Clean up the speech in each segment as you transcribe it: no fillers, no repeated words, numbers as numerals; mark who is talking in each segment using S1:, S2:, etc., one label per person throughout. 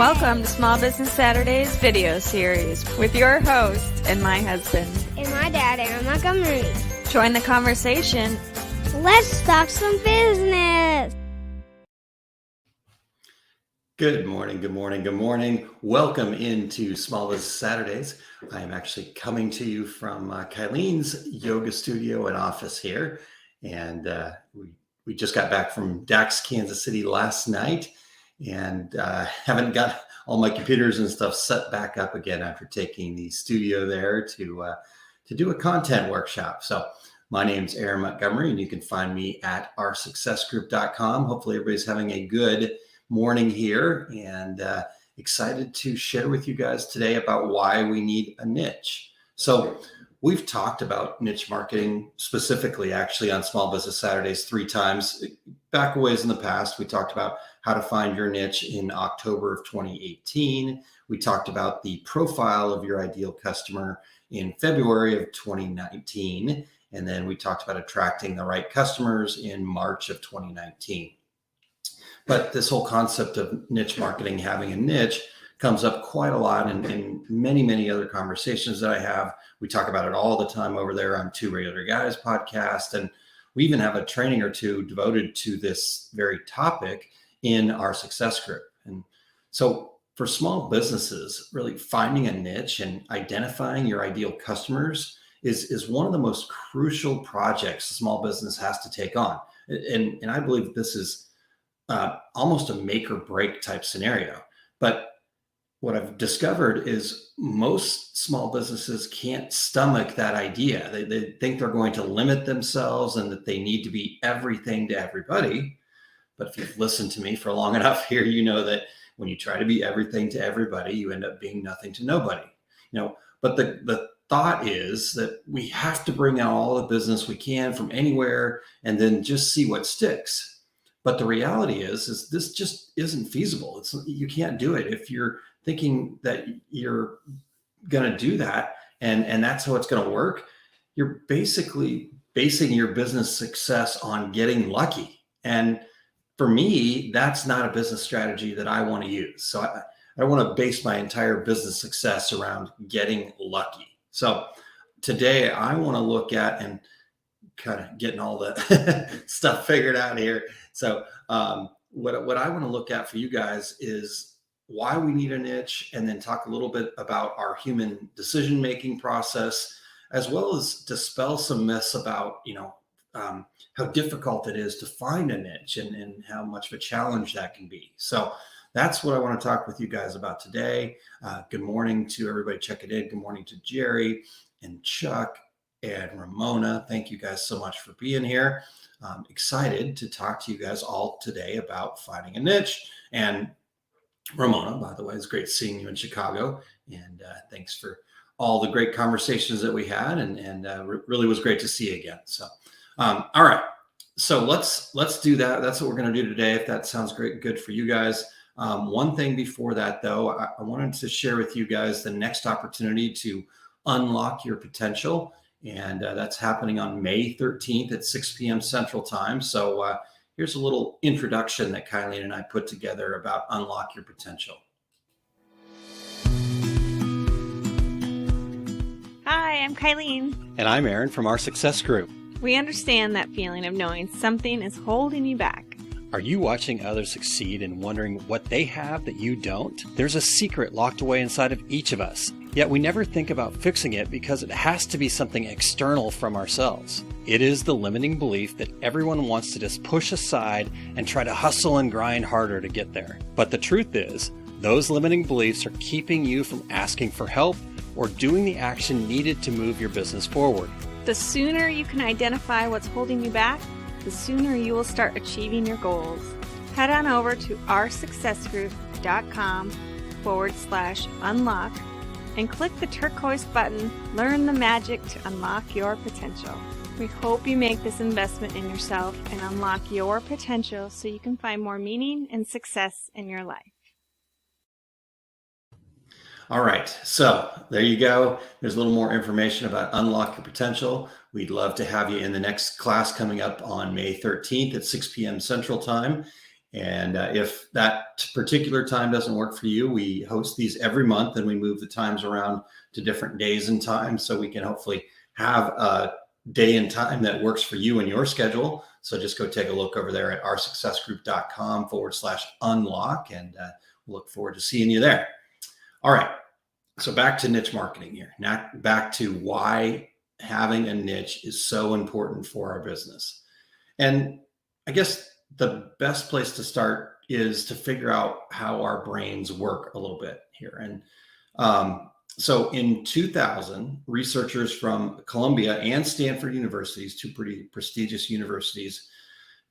S1: Welcome to Small Business Saturdays video series with your host and my husband.
S2: And my dad, Aaron Montgomery.
S1: Join the conversation.
S2: Let's talk some business.
S3: Good morning. Welcome into Small Business Saturdays. I am actually coming to you from Kylene's yoga studio and office here. And we just got back from Dax, Kansas City last night, and haven't got all my computers and stuff set back up again after taking the studio there to do a content workshop. So my name's Aaron Montgomery, and you can find me at oursuccessgroup.com. Hopefully everybody's having a good morning here, and excited to share with you guys today about why we need a niche. So we've talked about niche marketing specifically actually on Small Business Saturdays 3 times. Back a ways in the past, we talked about how to find your niche in October of 2018. We talked about the profile of your ideal customer in February of 2019. And then we talked about attracting the right customers in March of 2019. But this whole concept of niche marketing, having a niche, comes up quite a lot in many, many other conversations that I have. We talk about it all the time over there on Two Regular Guys podcast. And we even have a training or two devoted to this very topic in our success group. And so for small businesses, really finding a niche and identifying your ideal customers is one of the most crucial projects a small business has to take on. And I believe this is almost a make or break type scenario. But what I've discovered is most small businesses can't stomach that idea. They think they're going to limit themselves and that they need to be everything to everybody. But if you've listened to me for long enough here, you know that when you try to be everything to everybody, you end up being nothing to nobody. But the thought is that we have to bring out all the business we can from anywhere and then just see what sticks. But the reality is this just isn't feasible. You can't do it if you're thinking that you're going to do that and that's how it's going to work. You're basically basing your business success on getting lucky. And for me, that's not a business strategy that I want to use. So I want to base my entire business success around getting lucky. So today I want to look at and kind of getting all the stuff figured out here. So what I want to look at for you guys is why we need a niche, and then talk a little bit about our human decision-making process, as well as dispel some myths about, how difficult it is to find a niche and how much of a challenge that can be. So that's what I want to talk with you guys about today. Good morning to everybody checking in. Good morning to Jerry and Chuck and Ramona. Thank you guys so much for being here. I'm excited to talk to you guys all today about finding a niche. And Ramona, by the way, it's great seeing you in Chicago. And thanks for all the great conversations that we had. And really was great to see you again. So, all right. So let's do that. That's what we're going to do today. If that sounds good for you guys. One thing before that, though, I wanted to share with you guys the next opportunity to unlock your potential. And that's happening on May 13th at 6 p.m. Central Time. So here's a little introduction that Kylie and I put together about Unlock Your Potential.
S1: Hi, I'm Kylene.
S3: And I'm Aaron from our Success Group.
S1: We understand that feeling of knowing something is holding you back.
S4: Are you watching others succeed and wondering what they have that you don't? There's a secret locked away inside of each of us, yet we never think about fixing it because it has to be something external from ourselves. It is the limiting belief that everyone wants to just push aside and try to hustle and grind harder to get there. But the truth is, those limiting beliefs are keeping you from asking for help or doing the action needed to move your business forward.
S1: The sooner you can identify what's holding you back, the sooner you will start achieving your goals. Head on over to oursuccessgroup.com/unlock and click the turquoise button, Learn the Magic to Unlock Your Potential. We hope you make this investment in yourself and unlock your potential so you can find more meaning and success in your life.
S3: All right, so there you go. There's a little more information about Unlock Your Potential. We'd love to have you in the next class coming up on May 13th at 6 p.m. Central Time. And if that particular time doesn't work for you, we host these every month and we move the times around to different days and times so we can hopefully have a day and time that works for you and your schedule. So just go take a look over there at oursuccessgroup.com/unlock, and look forward to seeing you there. All right. So back to niche marketing here. Now back to why having a niche is so important for our business. And I guess the best place to start is to figure out how our brains work a little bit here. And so in 2000, researchers from Columbia and Stanford universities, two pretty prestigious universities,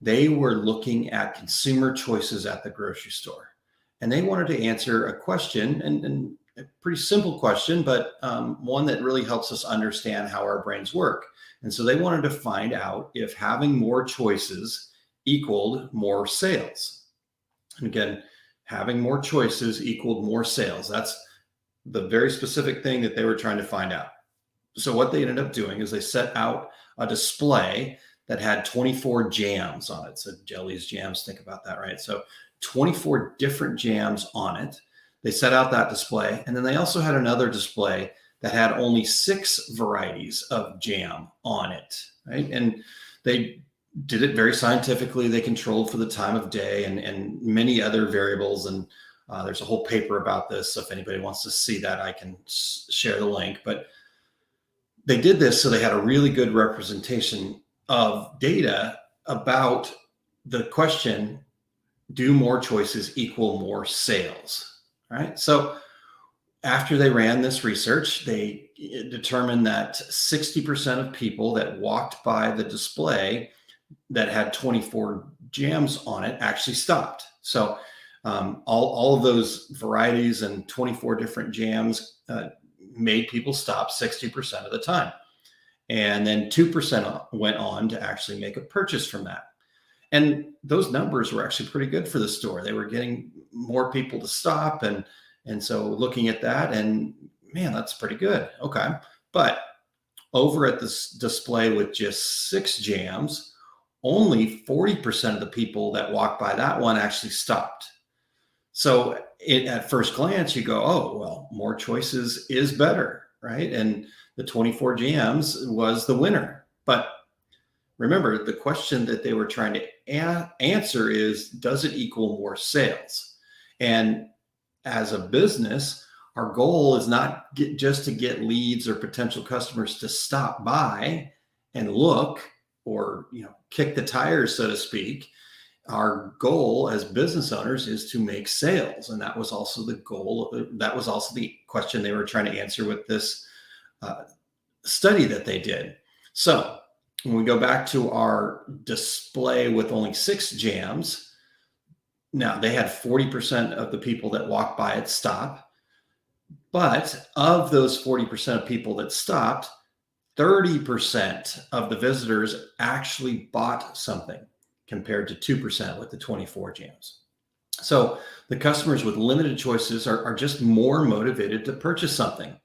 S3: they were looking at consumer choices at the grocery store. And they wanted to answer a question, and a pretty simple question, but one that really helps us understand how our brains work. And so they wanted to find out if having more choices equaled more sales. And again, having more choices equaled more sales. That's the very specific thing that they were trying to find out. So what they ended up doing is they set out a display that had 24 jams on it. So jellies, jams, think about that, right? So 24 different jams on it. They set out that display. And then they also had another display that had only 6 varieties of jam on it, right? And they did it very scientifically. They controlled for the time of day and many other variables. And there's a whole paper about this. So if anybody wants to see that, I can share the link. But they did this so they had a really good representation of data about the question, do more choices equal more sales, right? So after they ran this research, they determined that 60% of people that walked by the display that had 24 jams on it actually stopped. So all of those varieties and 24 different jams made people stop 60% of the time. And then 2% went on to actually make a purchase from that. And those numbers were actually pretty good for the store. They were getting more people to stop. And so looking at that, and man, that's pretty good. Okay. But over at this display with just 6 jams, only 40% of the people that walked by that one actually stopped. So at first glance, you go, oh, well, more choices is better, right? And the 24 jams was the winner. But remember, the question that they were trying to answer is, does it equal more sales? And as a business, our goal is not just to get leads or potential customers to stop by and look or kick the tires, so to speak. Our goal as business owners is to make sales. And that was also the goal. That was also the question they were trying to answer with this study that they did. So when we go back to our display with only 6 jams, now they had 40% of the people that walked by it stop. But of those 40% of people that stopped, 30% of the visitors actually bought something compared to 2% with the 24 jams. So the customers with limited choices are just more motivated to purchase something.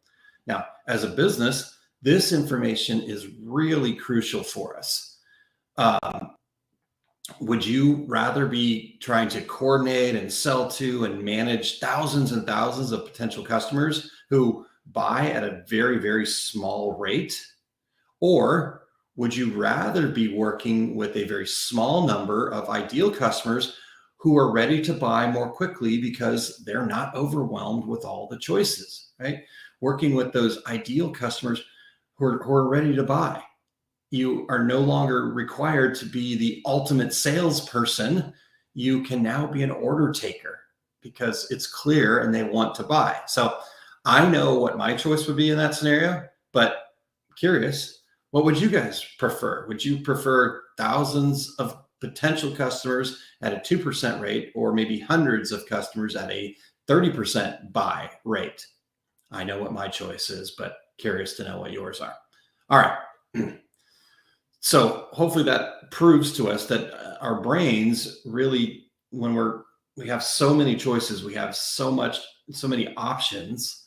S3: Now, as a business, this information is really crucial for us. Would you rather be trying to coordinate and sell to and manage thousands and thousands of potential customers who buy at a very, very small rate? Or would you rather be working with a very small number of ideal customers who are ready to buy more quickly because they're not overwhelmed with all the choices, right? Working with those ideal customers who are ready to buy. You are no longer required to be the ultimate salesperson. You can now be an order taker because it's clear and they want to buy. So I know what my choice would be in that scenario, but curious, what would you guys prefer? Would you prefer thousands of potential customers at a 2% rate, or maybe hundreds of customers at a 30% buy rate? I know what my choice is, but curious to know what yours are. All right. So hopefully that proves to us that our brains really, when we have so many choices, we have so many options,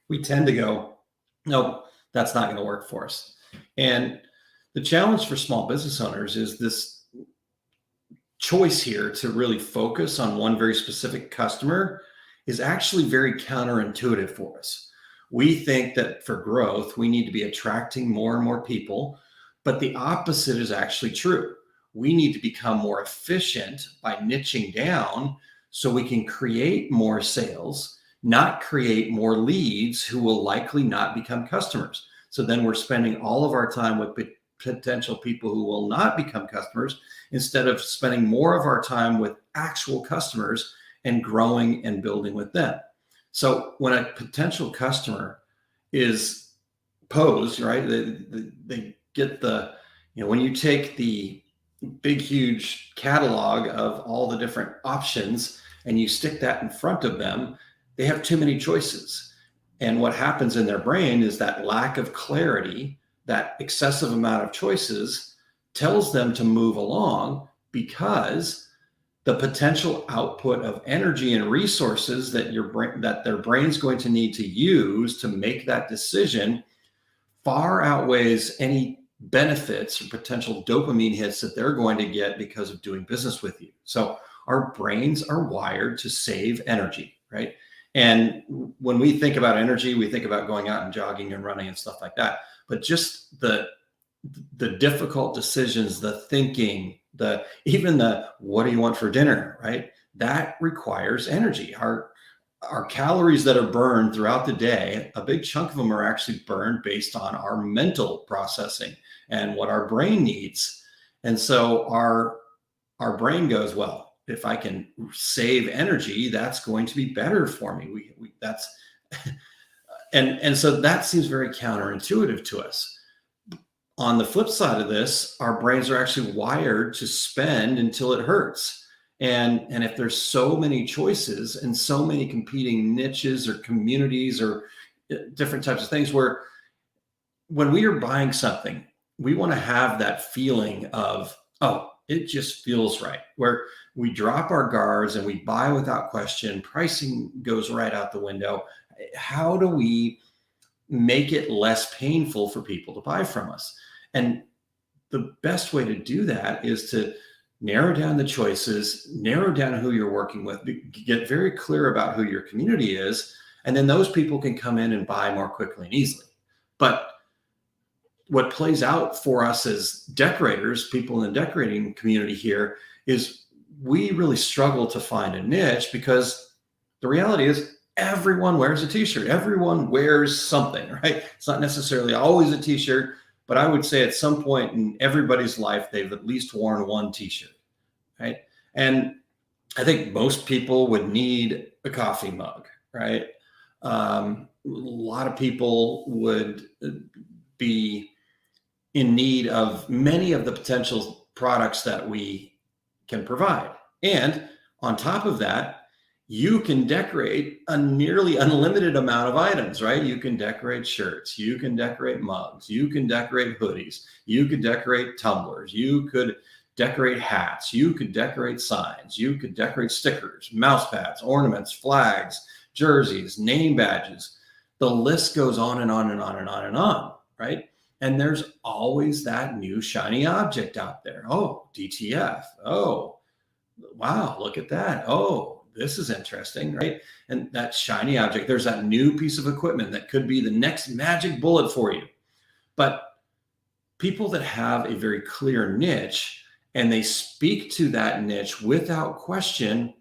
S3: we tend to go, nope, that's not going to work for us. And the challenge for small business owners is this choice here to really focus on one very specific customer is actually very counterintuitive for us. We think that for growth, we need to be attracting more and more people, but the opposite is actually true. We need to become more efficient by niching down so we can create more sales, not create more leads who will likely not become customers. So then we're spending all of our time with potential people who will not become customers instead of spending more of our time with actual customers and growing and building with them. So when a potential customer is posed, right, they get the, when you take the big, huge catalog of all the different options and you stick that in front of them, they have too many choices. And what happens in their brain is that lack of clarity, that excessive amount of choices tells them to move along, because the potential output of energy and resources that their brain's going to need to use to make that decision far outweighs any benefits or potential dopamine hits that they're going to get because of doing business with you. So our brains are wired to save energy, right? And when we think about energy, we think about going out and jogging and running and stuff like that. But just the difficult decisions, the thinking, even the what do you want for dinner, right? That requires energy. Our calories that are burned throughout the day, a big chunk of them are actually burned based on our mental processing and what our brain needs. And so our brain goes, well, if I can save energy, that's going to be better for me. That's and so that seems very counterintuitive to us. On the flip side of this, our brains are actually wired to spend until it hurts. And if there's so many choices and so many competing niches or communities or different types of things, where when we are buying something, we want to have that feeling of, oh, it just feels right, where we drop our guards and we buy without question, pricing goes right out the window. How do we make it less painful for people to buy from us? And the best way to do that is to narrow down the choices, narrow down who you're working with, get very clear about who your community is, and then those people can come in and buy more quickly and easily. But what plays out for us as decorators, people in the decorating community here, is we really struggle to find a niche, because the reality is everyone wears a t-shirt. Everyone wears something, right? It's not necessarily always a t-shirt, but I would say at some point in everybody's life, they've at least worn one t-shirt, right? And I think most people would need a coffee mug, right? A lot of people would be in need of many of the potential products that we can provide. And on top of that, you can decorate a nearly unlimited amount of items, right? You can decorate shirts, you can decorate mugs, you can decorate hoodies, you could decorate tumblers, you could decorate hats, you could decorate signs, you could decorate stickers, mouse pads, ornaments, flags, jerseys, name badges. The list goes on and on and on and on and on, right? And there's always that new shiny object out there. Oh, DTF. Oh, wow, look at that. Oh, this is interesting, right? And that shiny object, there's that new piece of equipment that could be the next magic bullet for you. But people that have a very clear niche and they speak to that niche without question,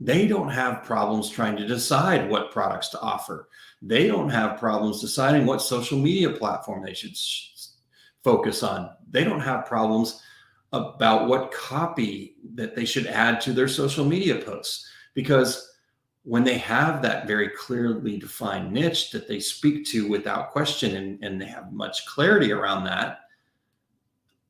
S3: they don't have problems trying to decide what products to offer. They don't have problems deciding what social media platform they should focus on. They don't have problems about what copy that they should add to their social media posts, because when they have that very clearly defined niche that they speak to without question, and they have much clarity around that,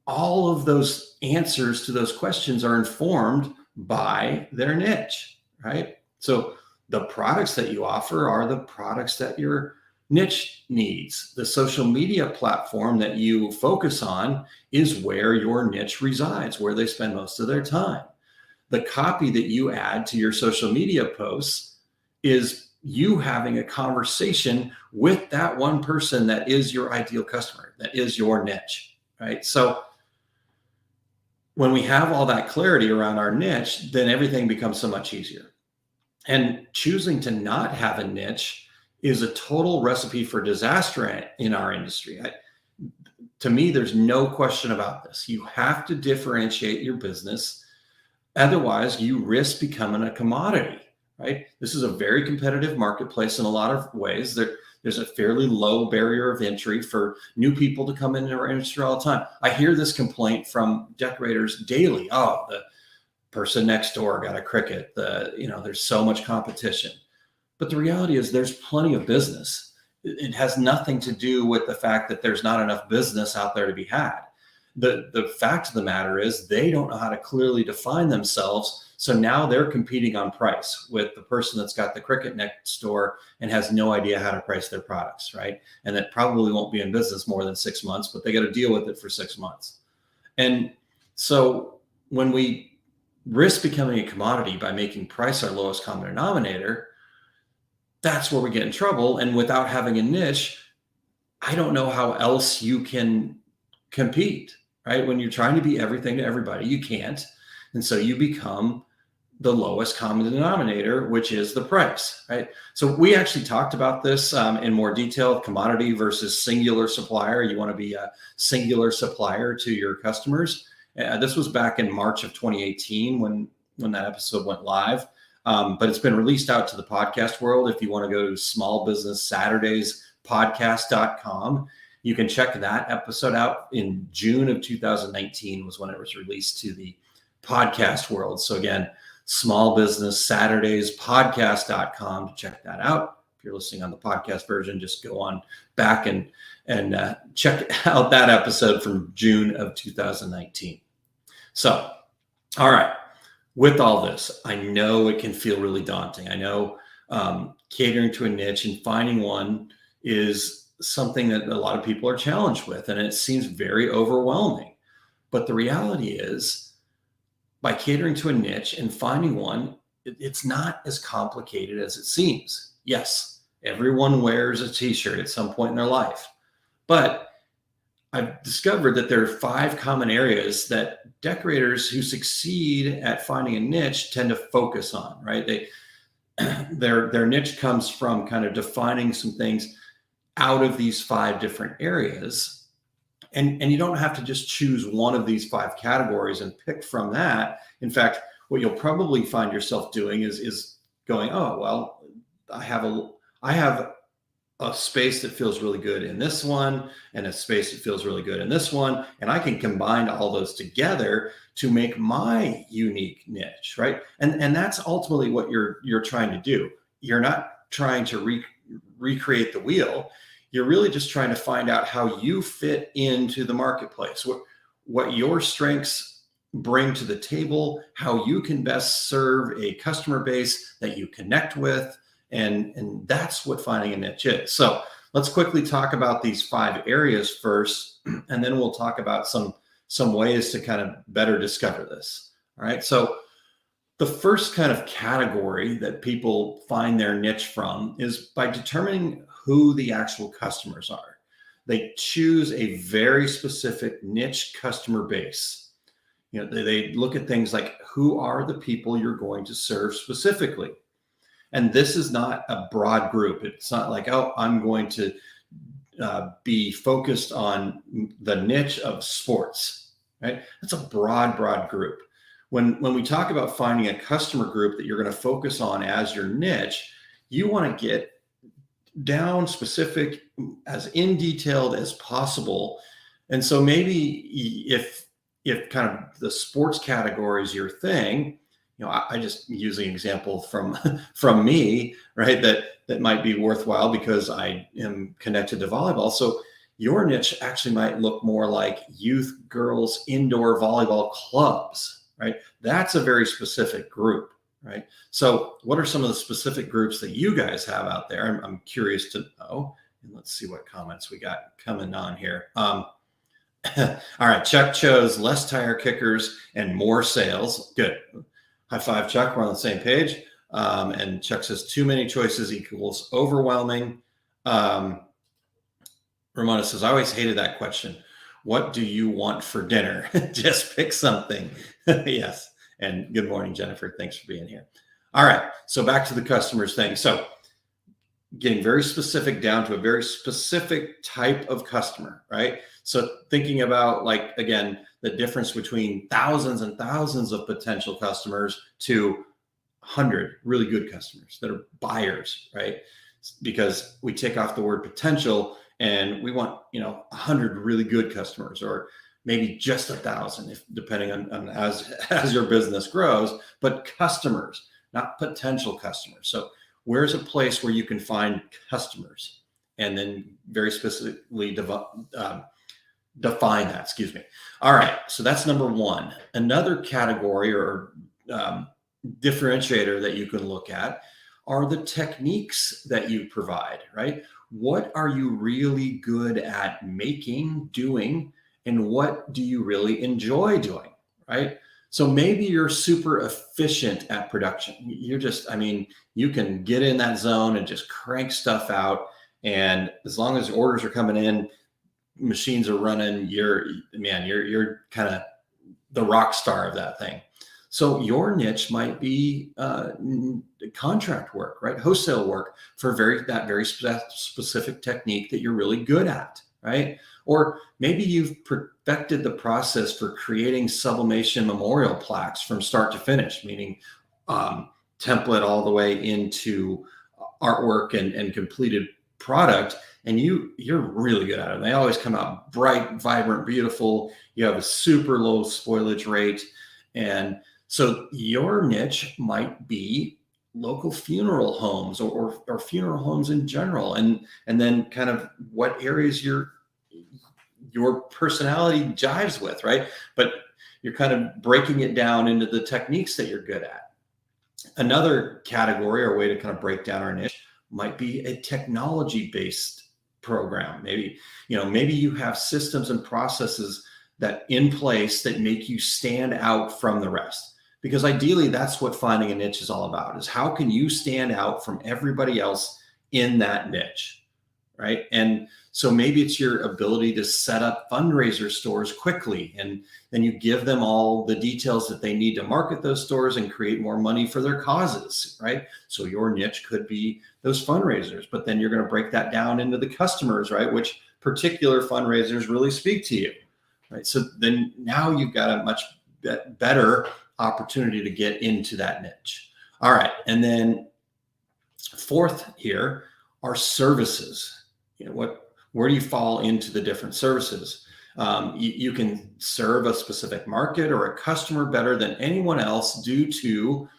S3: all of those answers to those questions are informed by their niche, right? So the products that you offer are the products that your niche needs. The social media platform that you focus on is where your niche resides, where they spend most of their time. The copy that you add to your social media posts is you having a conversation with that one person that is your ideal customer, that is your niche, right? So when we have all that clarity around our niche, then everything becomes so much easier. And choosing to not have a niche is a total recipe for disaster in our industry. To me, there's no question about this. You have to differentiate your business. Otherwise, you risk becoming a commodity, right? This is a very competitive marketplace in a lot of ways. There's a fairly low barrier of entry for new people to come into our industry all the time. I hear this complaint from decorators daily. Oh, the person next door got a Cricut. There's so much competition. But the reality is there's plenty of business. It has nothing to do with the fact that there's not enough business out there to be had. The fact of the matter is they don't know how to clearly define themselves. So now they're competing on price with the person that's got the Cricut next door and has no idea how to price their products, right? And that probably won't be in business more than 6 months, but they got to deal with it for 6 months. And so when we risk becoming a commodity by making price our lowest common denominator, that's where we get in trouble. And without having a niche, I don't know how else you can compete, right? When you're trying to be everything to everybody, you can't. And so you become the lowest common denominator, which is the price, right? So we actually talked about this in more detail, commodity versus singular supplier. You want to be a singular supplier to your customers. This was back in March of 2018 when that episode went live. But it's been released out to the podcast world. If you want to go to smallbusinesssaturdayspodcast.com, you can check that episode out. In June of 2019 was when it was released to the podcast world. So again, smallbusinesssaturdayspodcast.com to check that out. If you're listening on the podcast version, just go on back and check out that episode from June of 2019. So, all right. With all this, I know it can feel really daunting. I know catering to a niche and finding one is something that a lot of people are challenged with, and it seems very overwhelming. But the reality is, by catering to a niche and finding one, it's not as complicated as it seems. Yes, everyone wears a t-shirt at some point in their life, but I've discovered that there are 5 common areas that decorators who succeed at finding a niche tend to focus on, right? Their niche comes from kind of defining some things out of these 5 different areas. And you don't have to just choose one of these 5 categories and pick from that. In fact, what you'll probably find yourself doing is going, oh, well, I have a space that feels really good in this one and a space that feels really good in this one. And I can combine all those together to make my unique niche, right? And that's ultimately what you're trying to do. You're not trying to recreate the wheel. You're really just trying to find out how you fit into the marketplace, what your strengths bring to the table, how you can best serve a customer base that you connect with. And that's what finding a niche is. So let's quickly talk about these 5 areas first, and then we'll talk about some ways to kind of better discover this. All right. So the first kind of category that people find their niche from is by determining who the actual customers are. They choose a very specific niche customer base. They look at things like, who are the people you're going to serve specifically? And this is not a broad group. It's not like, oh, I'm going to be focused on the niche of sports, right? That's a broad group. When we talk about finding a customer group that you're going to focus on as your niche, you want to get down specific, as in detailed as possible. And so maybe if kind of the sports category is your thing, I just use an example from me, right? That might be worthwhile because I am connected to volleyball. So your niche actually might look more like youth girls indoor volleyball clubs, right? That's a very specific group, right? So what are some of the specific groups that you guys have out there? I'm curious to know. And let's see what comments we got coming on here. All right, Chuck chose less tire kickers and more sales. Good. High five, Chuck. We're on the same page. And Chuck says too many choices equals overwhelming. Ramona says, I always hated that question. What do you want for dinner? Just pick something. Yes. And good morning, Jennifer. Thanks for being here. All right. So back to the customers thing. So getting very specific down to a very specific type of customer, right? So thinking about, like, again, the difference between thousands and thousands of potential customers to 100 really good customers that are buyers, right? Because we take off the word potential and we want, 100 really good customers, or maybe just 1,000, if depending on as your business grows, but customers, not potential customers. So where's a place where you can find customers, and then very specifically define that, excuse me. All right. So that's number one. Another category or differentiator that you can look at are the techniques that you provide, right? What are you really good at making, doing, and what do you really enjoy doing, right? So maybe you're super efficient at production. You're just, you can get in that zone and just crank stuff out. And as long as orders are coming in, machines are running, you're kind of the rock star of that thing. So your niche might be contract work, right? Wholesale work for that very specific technique that you're really good at, right? Or maybe you've perfected the process for creating sublimation memorial plaques from start to finish, meaning template all the way into artwork and completed product. And you're really good at it. They always come out bright, vibrant, beautiful. You have a super low spoilage rate. And so your niche might be local funeral homes or funeral homes in general. And then kind of what areas your personality jives with, right? But you're kind of breaking it down into the techniques that you're good at. Another category or way to kind of break down our niche might be a technology-based program. Maybe you have systems and processes that in place that make you stand out from the rest. Because ideally, that's what finding a niche is all about, is how can you stand out from everybody else in that niche, right? And so maybe it's your ability to set up fundraiser stores quickly, and then you give them all the details that they need to market those stores and create more money for their causes, right? So your niche could be those fundraisers, but then you're going to break that down into the customers, right? Which particular fundraisers really speak to you, right? So then now you've got a much better opportunity to get into that niche. All right. And then fourth here are services. Where do you fall into the different services? You can serve a specific market or a customer better than anyone else due to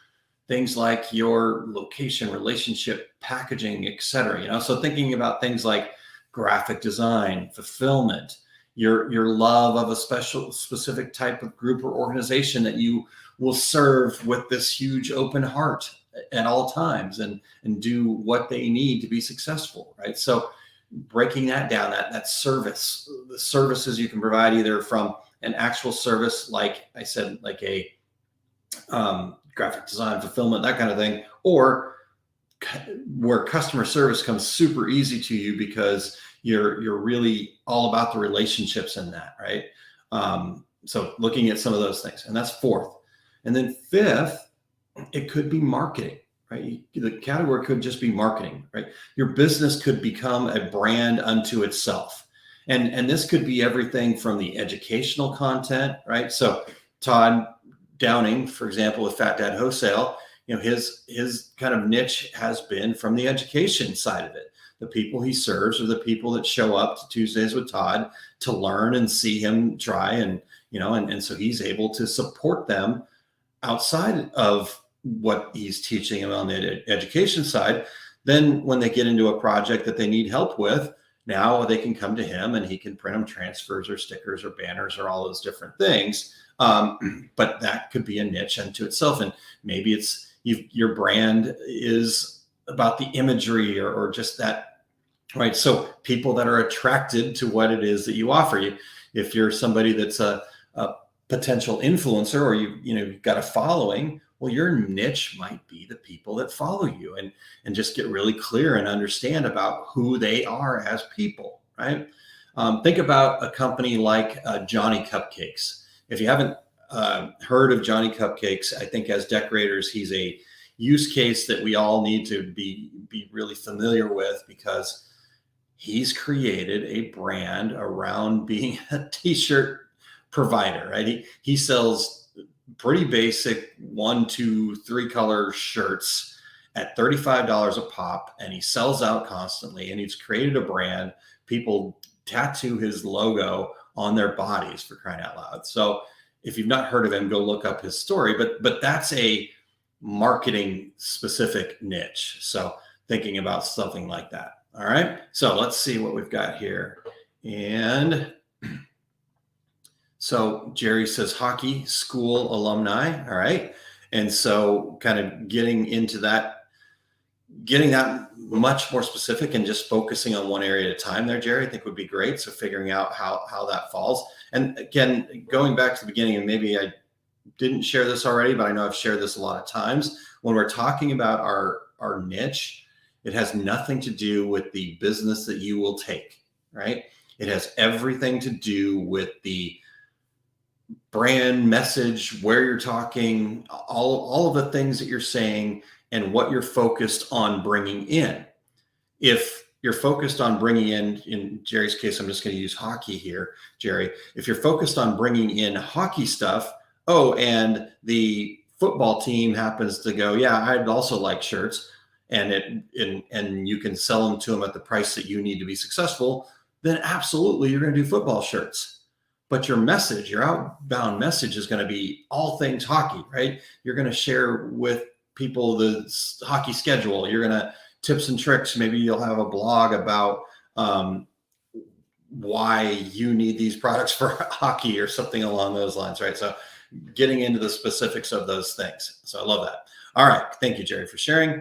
S3: things like your location, relationship, packaging, et cetera. So thinking about things like graphic design, fulfillment, your love of a specific type of group or organization that you will serve with this huge open heart at all times and do what they need to be successful, right? So breaking that down, that service, the services you can provide either from an actual service, like I said, like a graphic design, fulfillment, that kind of thing, or where customer service comes super easy to you because you're really all about the relationships in that, right? So looking at some of those things, and that's fourth. And then fifth, it could be marketing, right? The category could just be marketing, right? Your business could become a brand unto itself. And this could be everything from the educational content, right? So Todd Downing, for example, with Fat Dad Wholesale, his kind of niche has been from the education side of it. The people he serves are the people that show up to Tuesdays with Todd to learn and see him try. And so he's able to support them outside of what he's teaching them on the education side. Then when they get into a project that they need help with, now they can come to him and he can print them transfers or stickers or banners or all those different things. But that could be a niche unto itself. And maybe it's your brand is about the imagery or just that, right? So people that are attracted to what it is that you offer. If you're somebody that's a potential influencer or you've got a following, well, your niche might be the people that follow you and just get really clear and understand about who they are as people, right? Think about a company like Johnny Cupcakes. If you haven't heard of Johnny Cupcakes, I think as decorators, he's a use case that we all need to be really familiar with, because he's created a brand around being a t-shirt provider, right? He sells pretty basic 1, 2, 3 color shirts at $35 a pop, and he sells out constantly, and he's created a brand. People tattoo his logo on their bodies, for crying out loud. So if you've not heard of him, go look up his story, but that's a marketing specific niche. So thinking about something like that. All right, so let's see what we've got here. And so Jerry says hockey school alumni. All right. And so kind of getting that much more specific and just focusing on one area at a time there, Jerry, I think would be great. So figuring out how that falls. And again, going back to the beginning, and maybe I didn't share this already, but I know I've shared this a lot of times. When we're talking about our niche, it has nothing to do with the business that you will take, right? It has everything to do with the brand message, where you're talking, all of the things that you're saying, and what you're focused on bringing in. If you're focused on bringing in Jerry's case, I'm just going to use hockey here, Jerry. If you're focused on bringing in hockey stuff, and the football team happens to go, yeah, I'd also like shirts, and you can sell them to them at the price that you need to be successful, then absolutely you're going to do football shirts. But your message, your outbound message, is going to be all things hockey, right? You're going to share with people the hockey schedule. You're going to tips and tricks. Maybe you'll have a blog about why you need these products for hockey or something along those lines, right? So getting into the specifics of those things. So I love that. All right. Thank you, Jerry, for sharing.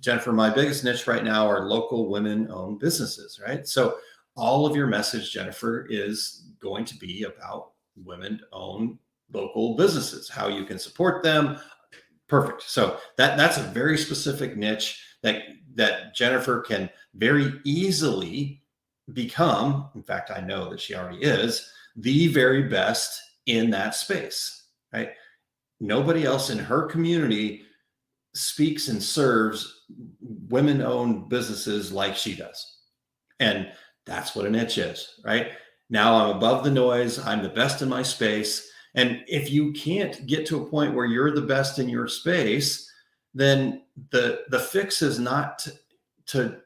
S3: Jennifer, my biggest niche right now are local women-owned businesses, right? So all of your message, Jennifer, is going to be about women-owned local businesses, how you can support them. Perfect. So that's a very specific niche that Jennifer can very easily become. In fact, I know that she already is the very best in that space, right? Nobody else in her community speaks and serves women-owned businesses like she does. And that's what a niche is, right? Now I'm above the noise. I'm the best in my space. And if you can't get to a point where you're the best in your space, then the fix is not to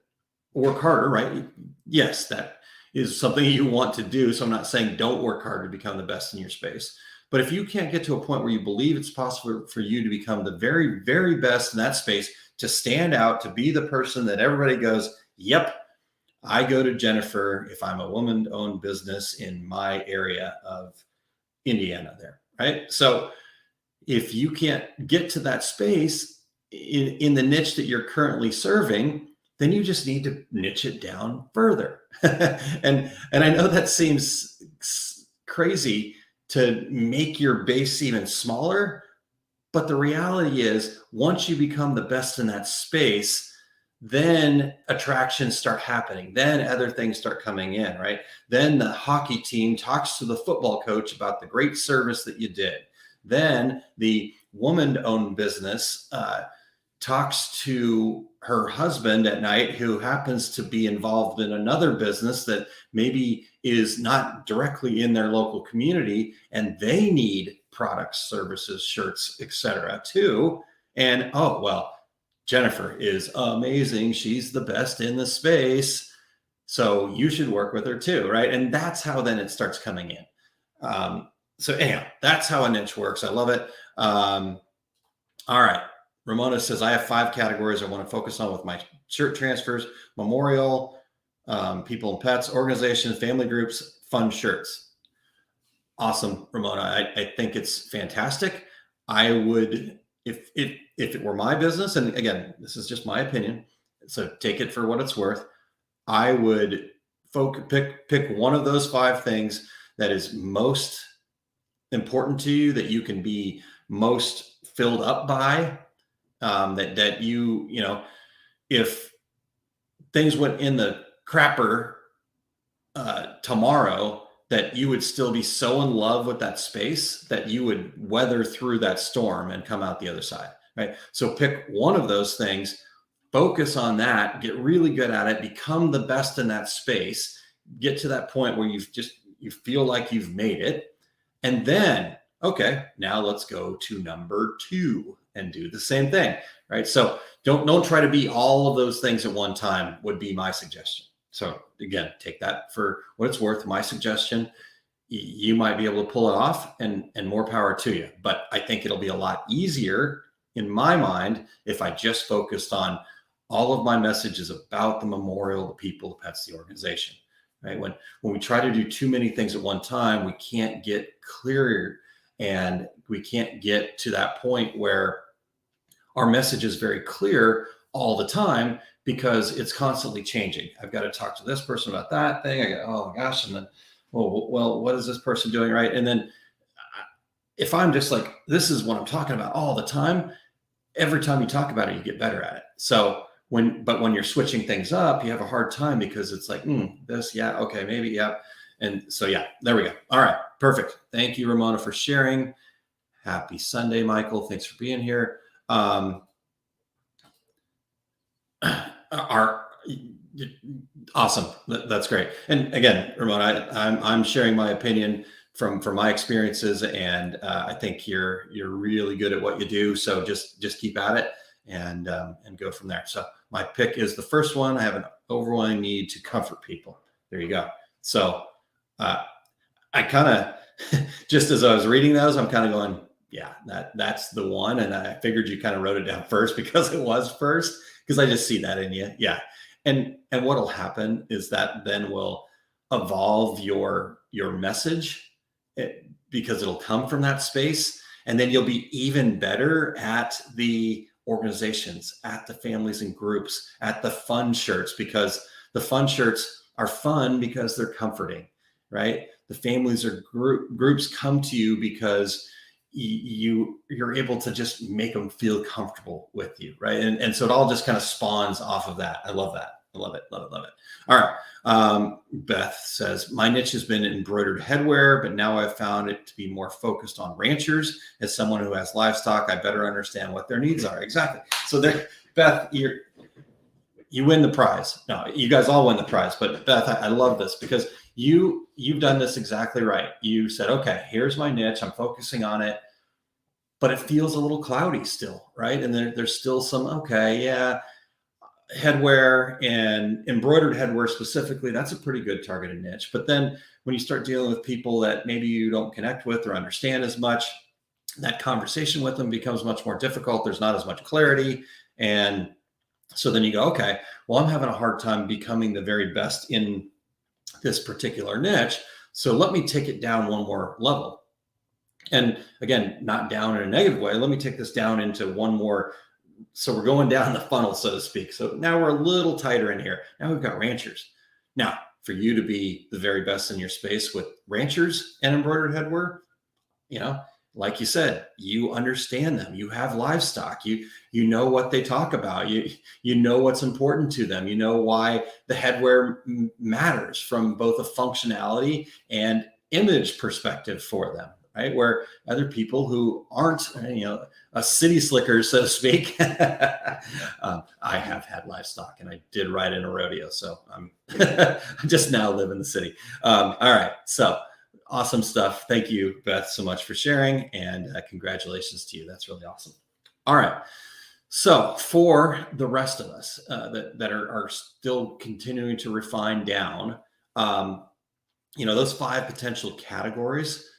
S3: work harder, right? Yes, that is something you want to do. So I'm not saying don't work hard to become the best in your space. But if you can't get to a point where you believe it's possible for you to become the very, very best in that space, to stand out, to be the person that everybody goes, yep, I go to Jennifer if I'm a woman-owned business in my area of Indiana there, right? So if you can't get to that space in the niche that you're currently serving, then you just need to niche it down further. and I know that seems crazy to make your base even smaller, but the reality is once you become the best in that space, then attractions start happening. Then other things start coming in, right? Then the hockey team talks to the football coach about the great service that you did. Then the woman-owned business talks to her husband at night, who happens to be involved in another business that maybe is not directly in their local community, and they need products, services, shirts, etc. too. And oh, well, Jennifer is amazing. She's the best in the space. So you should work with her too, right? And that's how then it starts coming in. So anyhow, that's how a niche works. I love it. All right. Ramona says, I have 5 categories I want to focus on with my shirt transfers: memorial, people and pets, organizations, family groups, fun shirts. Awesome, Ramona. I think it's fantastic. I would, if it were my business, and again, this is just my opinion, so take it for what it's worth, I would pick one of those 5 things that is most important to you, that you can be most filled up by, that you know, if things went in the crapper tomorrow that you would still be so in love with that space that you would weather through that storm and come out the other side, right? So pick one of those things, focus on that, get really good at it, become the best in that space, get to that point where you feel like you've made it. And then, okay, now let's go to number 2 and do the same thing, right? So don't try to be all of those things at one time would be my suggestion. So again, take that for what it's worth. My suggestion, you might be able to pull it off, and more power to you. But I think it'll be a lot easier in my mind if I just focused on all of my messages about the memorial, the people, the pets, the organization, right? When we try to do too many things at one time, we can't get clearer, and we can't get to that point where our message is very clear all the time, because it's constantly changing. I've got to talk to this person about that thing. I go, oh my gosh. And then, well, what is this person doing? Right. And then if I'm just like, this is what I'm talking about all the time, every time you talk about it, you get better at it. So when you're switching things up, you have a hard time, because it's like, this, yeah, okay, maybe, yeah. And so, yeah, there we go. All right, perfect. Thank you, Ramona, for sharing. Happy Sunday, Michael. Thanks for being here. Awesome. That's great. And again, Ramona, I'm sharing my opinion from my experiences, and I think you're really good at what you do. So just keep at it and go from there. So my pick is the first one. I have an overwhelming need to comfort people. There you go. So I kind of just as I was reading those, I'm kind of going, yeah, that's the one. And I figured you kind of wrote it down first because it was first, because I just see that in you. Yeah. And what'll happen is that then will evolve your message, because it'll come from that space. And then you'll be even better at the organizations, at the families and groups, at the fun shirts, because the fun shirts are fun because they're comforting, right? The families or groups come to you because you're able to just make them feel comfortable with you, right? And so it all just kind of spawns off of that. I love that. I love it. Love it. Love it. All right. Beth says, my niche has been embroidered headwear, but now I've found it to be more focused on ranchers. As someone who has livestock, I better understand what their needs are. Exactly. So there, Beth, you win the prize. No, you guys all win the prize. But Beth, I love this, because you've done this exactly right. You said, okay, here's my niche. I'm focusing on it, but it feels a little cloudy still, right? And there's still some, okay, yeah, headwear and embroidered headwear specifically, that's a pretty good targeted niche. But then when you start dealing with people that maybe you don't connect with or understand as much, that conversation with them becomes much more difficult. There's not as much clarity. And so then you go, okay, well, I'm having a hard time becoming the very best in this particular niche. So let me take it down one more level. And again, not down in a negative way. Let me take this down into one more. So we're going down the funnel, so to speak. So now we're a little tighter in here. Now we've got ranchers. Now, for you to be the very best in your space with ranchers and embroidered headwear, like you said, you understand them. You have livestock. You know what they talk about. You know what's important to them. You know why the headwear matters from both a functionality and image perspective for them, right? Where other people who aren't, a city slicker, so to speak. I have had livestock, and I did ride in a rodeo, so I just now live in the city. All right, so awesome stuff. Thank you, Beth, so much for sharing, and congratulations to you. That's really awesome. All right. So for the rest of us that are still continuing to refine down, those 5 potential categories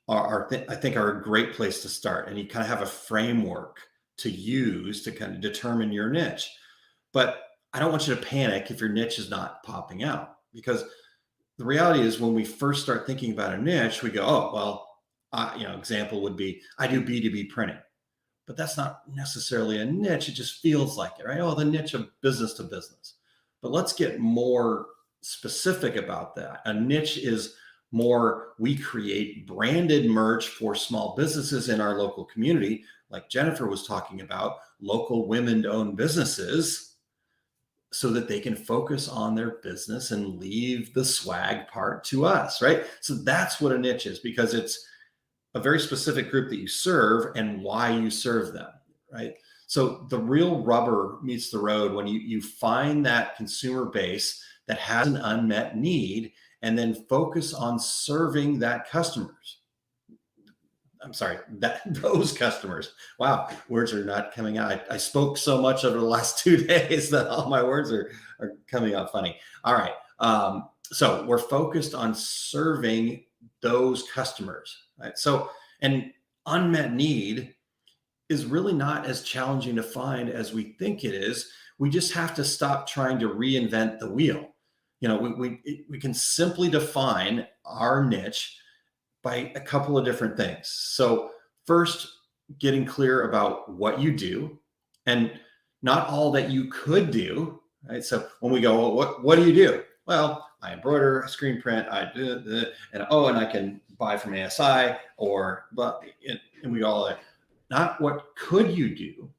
S3: I think are a great place to start. And you kind of have a framework to use to kind of determine your niche. But I don't want you to panic if your niche is not popping out, because the reality is when we first start thinking about a niche, we go, oh, well, example would be, I do B2B printing, but that's not necessarily a niche. It just feels like it, right? Oh, the niche of business to business. But let's get more specific about that. A niche is more, we create branded merch for small businesses in our local community. Like Jennifer was talking about, local women-owned businesses so that they can focus on their business and leave the swag part to us, right? So that's what a niche is, because it's a very specific group that you serve and why you serve them, right? So the real rubber meets the road when you find that consumer base that has an unmet need and then focus on serving that customers. I'm sorry, those customers. Wow, words are not coming out. I spoke so much over the last 2 days that all my words are coming out funny. All right. So we're focused on serving those customers, right? So, and unmet need is really not as challenging to find as we think it is. We just have to stop trying to reinvent the wheel. You know, we can simply define our niche by a couple of different things. So first, getting clear about what you do and not all that you could do, right? So when we go, well, what do you do? Well, I embroider, I screen print, I do, and I can buy from ASI and we all like, not what could you do,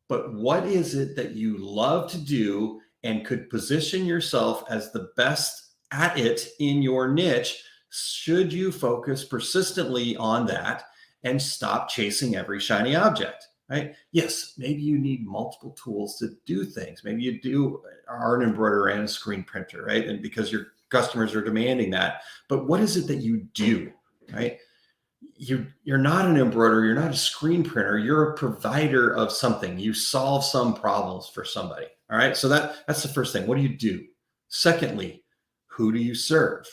S3: but what is it that you love to do and could position yourself as the best at it in your niche? Should you focus persistently on that and stop chasing every shiny object, right? Yes, maybe you need multiple tools to do things. Maybe you are an embroiderer and a screen printer, right? And because your customers are demanding that. But what is it that you do, right? You're not an embroiderer, you're not a screen printer, you're a provider of something. You solve some problems for somebody. All right. So that's the first thing. What do you do? Secondly, who do you serve?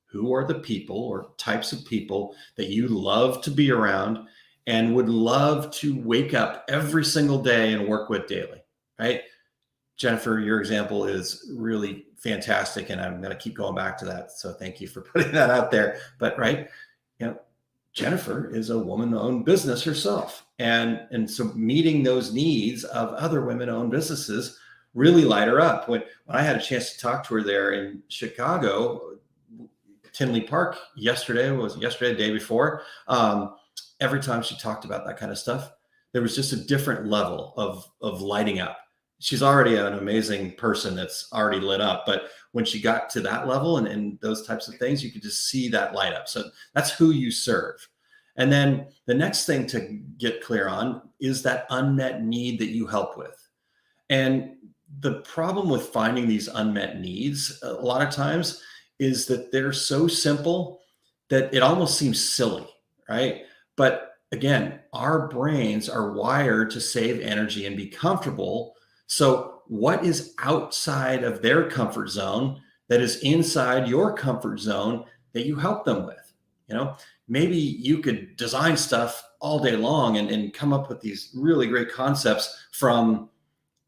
S3: Who are the people or types of people that you love to be around and would love to wake up every single day and work with daily, right? Jennifer, your example is really fantastic, and I'm going to keep going back to that. So thank you for putting that out there. But right, Jennifer is a woman-owned business herself, and so meeting those needs of other women-owned businesses really light her up. When I had a chance to talk to her there in Chicago, Tinley Park the day before. Every time she talked about that kind of stuff, there was just a different level of lighting up. She's already an amazing person that's already lit up, but when she got to that level and those types of things, you could just see that light up. So that's who you serve. And then the next thing to get clear on is that unmet need that you help with. And the problem with finding these unmet needs a lot of times is that they're so simple that it almost seems silly, right? But again, our brains are wired to save energy and be comfortable. So what is outside of their comfort zone that is inside your comfort zone that you help them with? Maybe you could design stuff all day long and come up with these really great concepts from,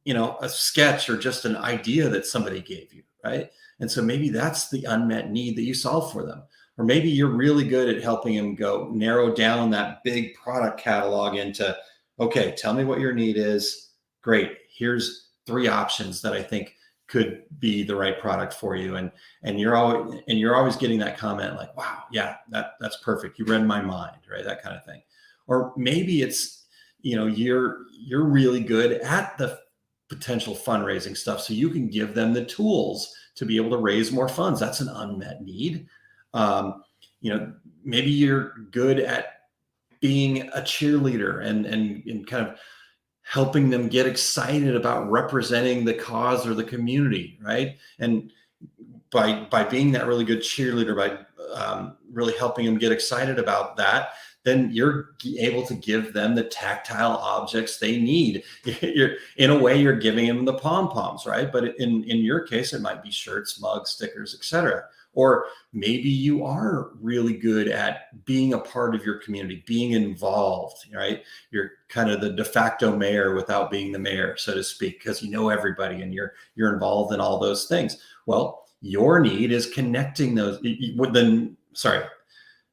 S3: a sketch or just an idea that somebody gave you, right? And so maybe that's the unmet need that you solve for them. Or maybe you're really good at helping them narrow down that big product catalog into, okay, tell me what your need is. Great. Here's 3 options that I think could be the right product for you. And you're always getting that comment like, wow, yeah, that's perfect. You read my mind, right? That kind of thing. Or maybe it's, you're really good at the potential fundraising stuff. So you can give them the tools to be able to raise more funds. That's an unmet need. Maybe you're good at being a cheerleader and kind of helping them get excited about representing the cause or the community, right? And by being that really good cheerleader, by really helping them get excited about that, then you're able to give them the tactile objects they need. In a way, you're giving them the pom-poms, right? But in your case, it might be shirts, mugs, stickers, etc. Or maybe you are really good at being a part of your community, being involved, right? You're kind of the de facto mayor without being the mayor, so to speak, because you know everybody and you're involved in all those things. Well, your need is connecting those.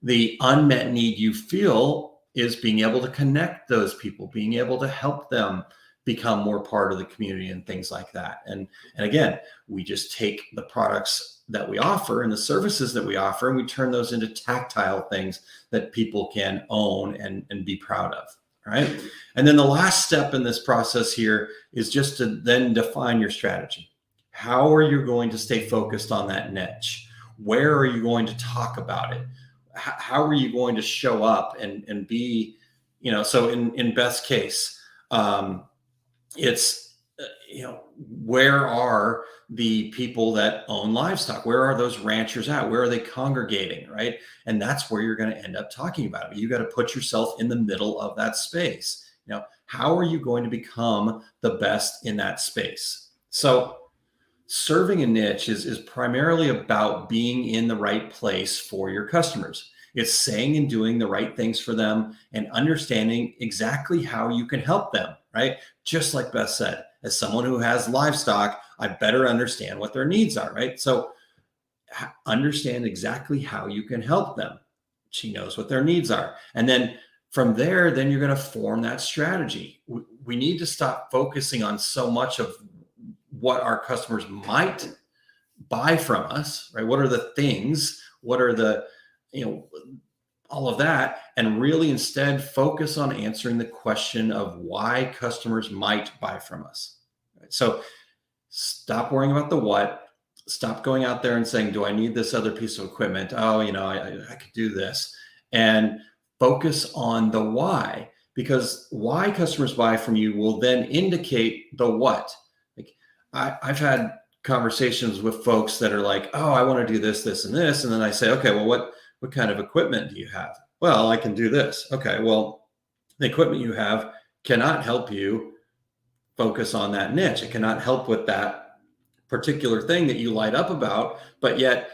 S3: The unmet need you feel is being able to connect those people, being able to help them become more part of the community and things like that. And again, we just take the products that we offer and the services that we offer, and we turn those into tactile things that people can own and be proud of, right? And then the last step in this process here is just to then define your strategy. How are you going to stay focused on that niche? Where are you going to talk about it? How are you going to show up and be, so in best case, it's, where are the people that own livestock? Where are those ranchers at? Where are they congregating, right? And that's where you're going to end up talking about it. You got to put yourself in the middle of that space. How are you going to become the best in that space? So serving a niche is primarily about being in the right place for your customers. It's saying and doing the right things for them and understanding exactly how you can help them, right? Just like Beth said, as someone who has livestock, I better understand what their needs are, right? So understand exactly how you can help them. She knows what their needs are. And then from there, then you're going to form that strategy. We need to stop focusing on so much of what our customers might buy from us, right? What are the things? What are the, all of that, and really instead focus on answering the question of why customers might buy from us. Right? So stop worrying about the what. Stop going out there and saying, do I need this other piece of equipment? Oh, I could do this. And focus on the why, because why customers buy from you will then indicate the what. Like I've had conversations with folks that are like, oh, I want to do this, this, and this. And then I say, okay, well, what kind of equipment do you have? Well, I can do this. Okay, well, the equipment you have cannot help you focus on that niche. It cannot help with that particular thing that you light up about, but yet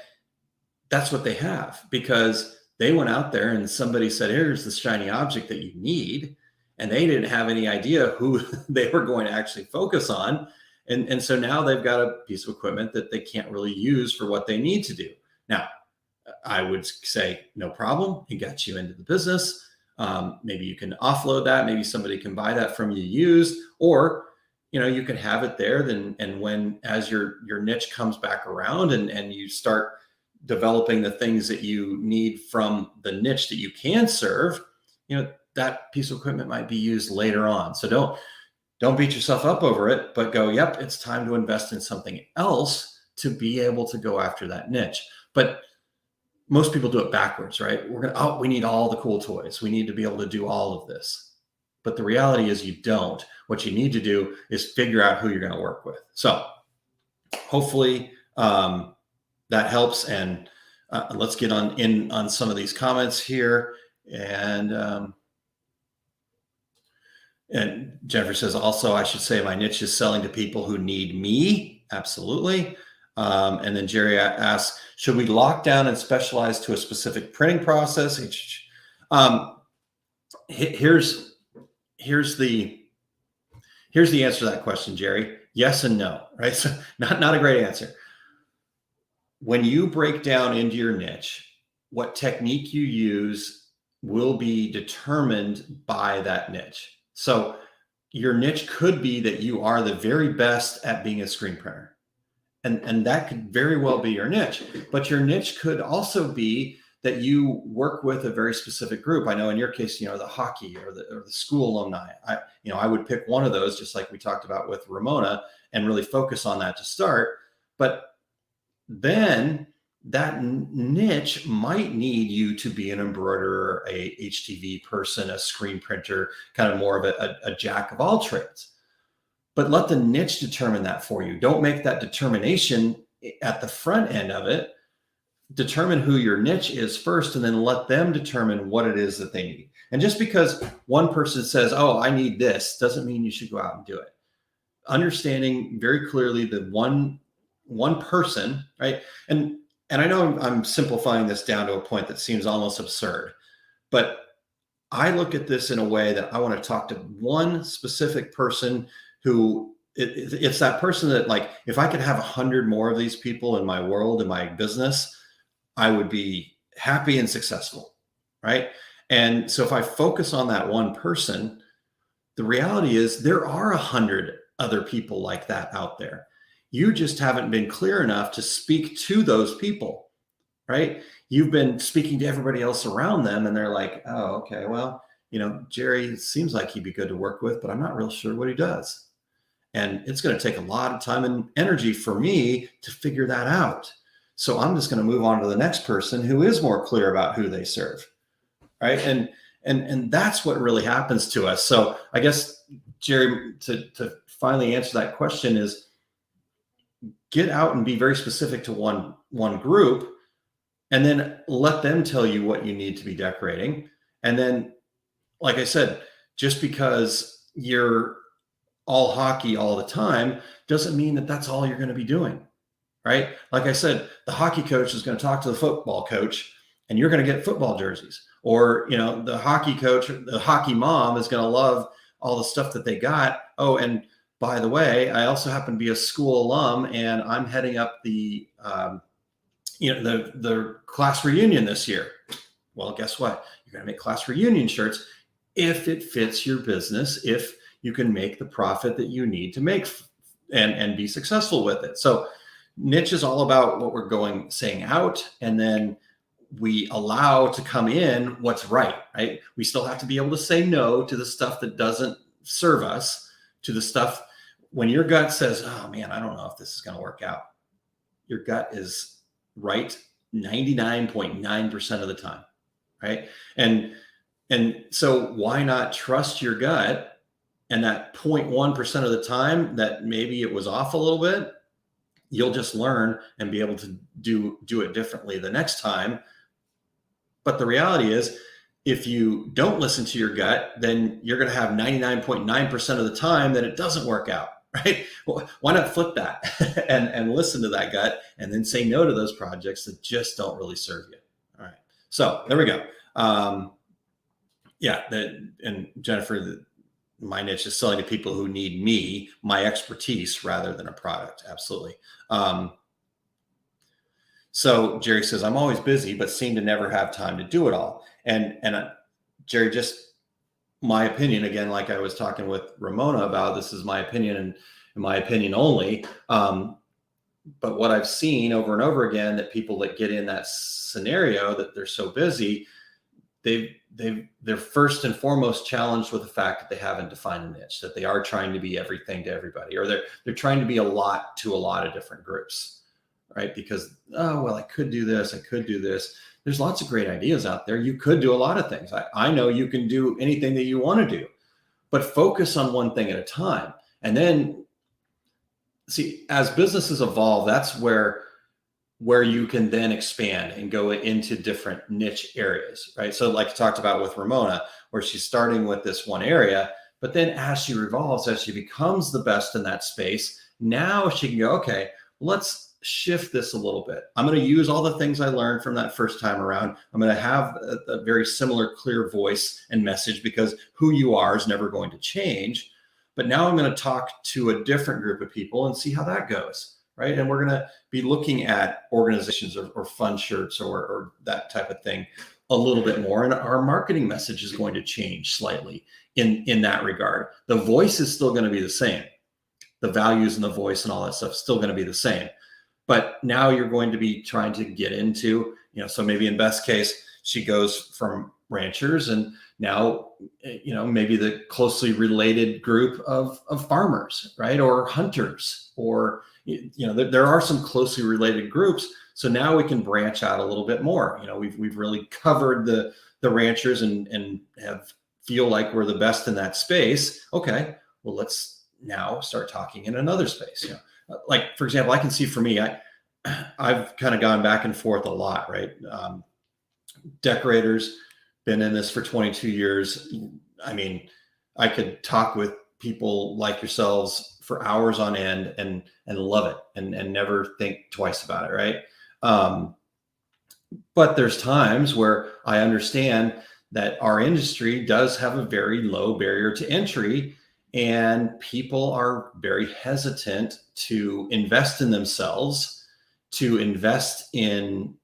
S3: that's what they have, because they went out there and somebody said, here's this shiny object that you need. And they didn't have any idea who they were going to actually focus on. And so now they've got a piece of equipment that they can't really use for what they need to do. Now, I would say, no problem. It got you into the business. Maybe you can offload that. Maybe somebody can buy that from you used, or, you can have it there. Then, and when, as your niche comes back around and you start developing the things that you need from the niche that you can serve, that piece of equipment might be used later on. So don't beat yourself up over it, but go, yep, it's time to invest in something else to be able to go after that niche. But most people do it backwards, right? We need all the cool toys. We need to be able to do all of this. But the reality is you don't. What you need to do is figure out who you're going to work with. So hopefully that helps. And let's get on some of these comments here. And Jennifer says, also, I should say my niche is selling to people who need me. Absolutely. And then Jerry asks, should we lock down and specialize to a specific printing process? Here's the answer to that question, Jerry. Yes and no, right? So not a great answer. When you break down into your niche, what technique you use will be determined by that niche. So your niche could be that you are the very best at being a screen printer. And that could very well be your niche. But your niche could also be that you work with a very specific group. I know in your case, the hockey or the school alumni. I would pick one of those, just like we talked about with Ramona, and really focus on that to start. But then that niche might need you to be an embroiderer, a HTV person, a screen printer, kind of more of a jack of all trades. But let the niche determine that for you. Don't make that determination at the front end of it. Determine who your niche is first, and then let them determine what it is that they need. And just because one person says, oh, I need this, doesn't mean you should go out and do it. Understanding very clearly the one person, right? And I know I'm simplifying this down to a point that seems almost absurd, but I look at this in a way that I want to talk to one specific person who it's that person that, like, if I could have 100 more of these people in my world, in my business, I would be happy and successful, right? And so if I focus on that one person, the reality is there are 100 other people like that out there. You just haven't been clear enough to speak to those people, right? You've been speaking to everybody else around them, and they're like, oh, okay, well, Jerry seems like he'd be good to work with, but I'm not real sure what he does. And it's going to take a lot of time and energy for me to figure that out. So I'm just going to move on to the next person who is more clear about who they serve. Right. And that's what really happens to us. So I guess, Jerry, to finally answer that question is get out and be very specific to one group, and then let them tell you what you need to be decorating. And then, like I said, just because you're all hockey all the time doesn't mean that that's all you're going to be doing, right? Like I said, the hockey coach is going to talk to the football coach, and you're going to get football jerseys. Or, the hockey coach, the hockey mom is going to love all the stuff that they got. Oh, and by the way, I also happen to be a school alum, and I'm heading up the class reunion this year. Well, guess what? You're going to make class reunion shirts if it fits your business, if you can make the profit that you need to make and be successful with it. So niche is all about what we're saying out, and then we allow to come in what's right? We still have to be able to say no to the stuff that doesn't serve us, to the stuff when your gut says, oh man, I don't know if this is going to work out. Your gut is right 99.9% of the time, right? And so why not trust your gut? And that 0.1% of the time that maybe it was off a little bit, you'll just learn and be able to do it differently the next time. But the reality is, if you don't listen to your gut, then you're going to have 99.9% of the time that it doesn't work out, right? Well, why not flip that and listen to that gut, and then say no to those projects that just don't really serve you. All right. So there we go. And Jennifer, my niche is selling to people who need me, my expertise, rather than a product. Absolutely. So Jerry says, I'm always busy, but seem to never have time to do it all. And Jerry, just my opinion, again, like I was talking with Ramona about, this is my opinion and my opinion only. But what I've seen over and over again, that people that get in that scenario, that they're so busy, they're first and foremost challenged with the fact that they haven't defined a niche, that they are trying to be everything to everybody, or they're trying to be a lot to a lot of different groups. Right? Because, oh, well, I could do this. I could do this. There's lots of great ideas out there. You could do a lot of things. I know you can do anything that you want to do, but focus on one thing at a time. And then see, as businesses evolve, that's where you can then expand and go into different niche areas, right? So like I talked about with Ramona, where she's starting with this one area, but then as she evolves, as she becomes the best in that space, now she can go, okay, let's shift this a little bit. I'm going to use all the things I learned from that first time around. I'm going to have a very similar, clear voice and message, because who you are is never going to change. But now I'm going to talk to a different group of people and see how that goes, right? And we're going to be looking at organizations or fun shirts or that type of thing a little bit more. And our marketing message is going to change slightly in that regard. The voice is still going to be the same. The values and the voice and all that stuff is still going to be the same. But now you're going to be trying to get into, so maybe in best case, she goes from ranchers, and now, maybe the closely related group of farmers, right? Or hunters, or, there are some closely related groups. So now we can branch out a little bit more. We've really covered the ranchers and feel like we're the best in that space. Okay, well, let's now start talking in another space. Like, for example, I can see for me, I've kind of gone back and forth a lot, right? Decorators, been in this for 22 years. I mean, I could talk with people like yourselves for hours on end and love it and never think twice about it, right? But there's times where I understand that our industry does have a very low barrier to entry, and people are very hesitant to invest in themselves, to invest in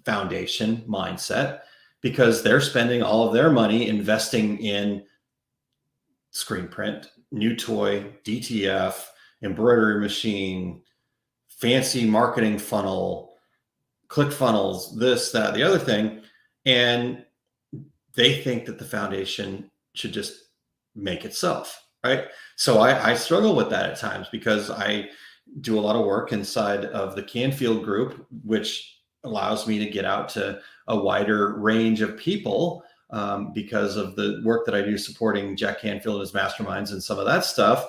S3: foundation mindset, because they're spending all of their money investing in screen print, new toy, DTF, embroidery machine, fancy marketing funnel, click funnels, this, that, the other thing. And they think that the foundation should just make itself. right? So I struggle with that at times because I do a lot of work inside of the Canfield group, which allows me to get out to a wider range of people because of the work that I do supporting Jack Canfield and his masterminds and some of that stuff.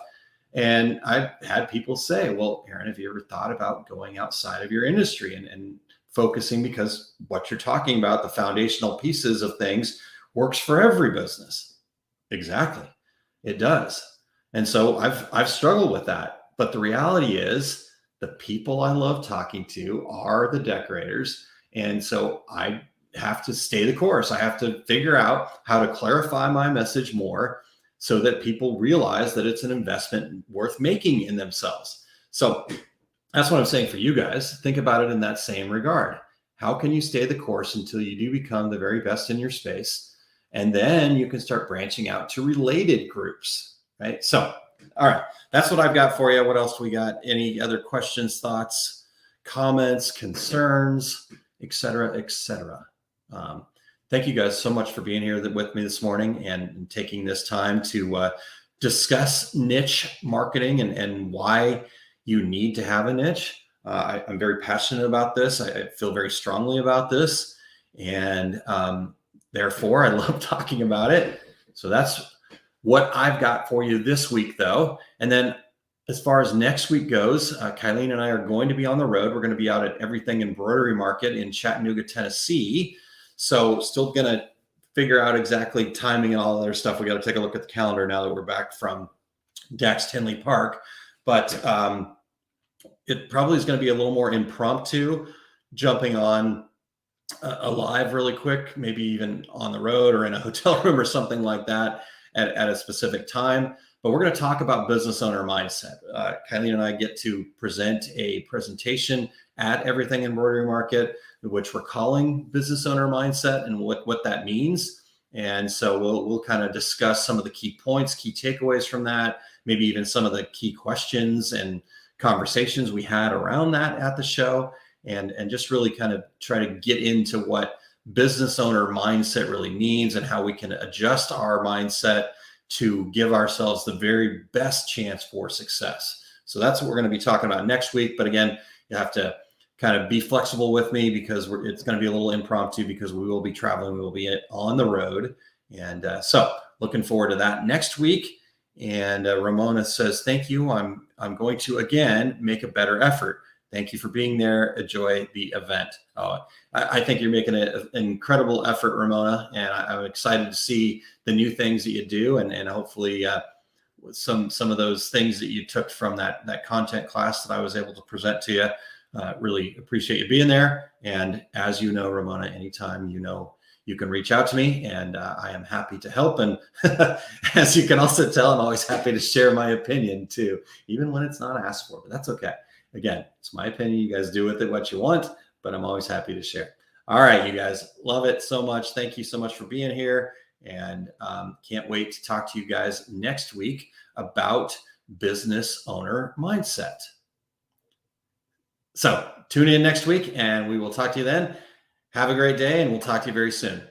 S3: And I've had people say, well, Aaron, have you ever thought about going outside of your industry and focusing, because what you're talking about, the foundational pieces of things, works for every business. Exactly. It does. And so I've struggled with that. But the reality is the people I love talking to are the decorators. And so I have to stay the course. I have to figure out how to clarify my message more so that people realize that it's an investment worth making in themselves. So that's what I'm saying for you guys. Think about it in that same regard. How can you stay the course until you do become the very best in your space? And then you can start branching out to related groups, right? So, all right, that's what I've got for you. What else do we got? Any other questions, thoughts, comments, concerns, et cetera, et cetera? Thank you guys so much for being here with me this morning and taking this time to discuss niche marketing and why you need to have a niche. I'm very passionate about this. I feel very strongly about this. And therefore, I love talking about it. So that's what I've got for you this week, though. And then as far as next week goes, Kylene and I are going to be on the road. We're going to be out at Everything Embroidery Market in Chattanooga, Tennessee. So still going to figure out exactly timing and all other stuff. We got to take a look at the calendar now that we're back from Dax Tinley Park. But it probably is going to be a little more impromptu, jumping on a live really quick, maybe even on the road or in a hotel room or something like that at a specific time. But we're going to talk about business owner mindset. Kylene and I get to present a presentation at Everything Embroidery Market, which we're calling business owner mindset and what that means. And so we'll kind of discuss some of the key points, key takeaways from that, maybe even some of the key questions and conversations we had around that at the show, and just really kind of try to get into what business owner mindset really means and how we can adjust our mindset to give ourselves the very best chance for success. So that's what we're going to be talking about next week. But again, you have to kind of be flexible with me because it's going to be a little impromptu because we will be traveling. We will be on the road. And so looking forward to that next week. And Ramona says, thank you. I'm going to, again, make a better effort. Thank you for being there. Enjoy the event. I think you're making an incredible effort, Ramona, and I'm excited to see the new things that you do, and hopefully some of those things that you took from that content class that I was able to present to you. Really appreciate you being there. And as you know, Ramona, anytime you can reach out to me, and I am happy to help. And as you can also tell, I'm always happy to share my opinion too, even when it's not asked for, but that's okay. Again, it's my opinion. You guys do with it what you want, but I'm always happy to share. All right, you guys, love it so much. Thank you so much for being here, and can't wait to talk to you guys next week about business owner mindset. So tune in next week, and we will talk to you then. Have a great day, and we'll talk to you very soon.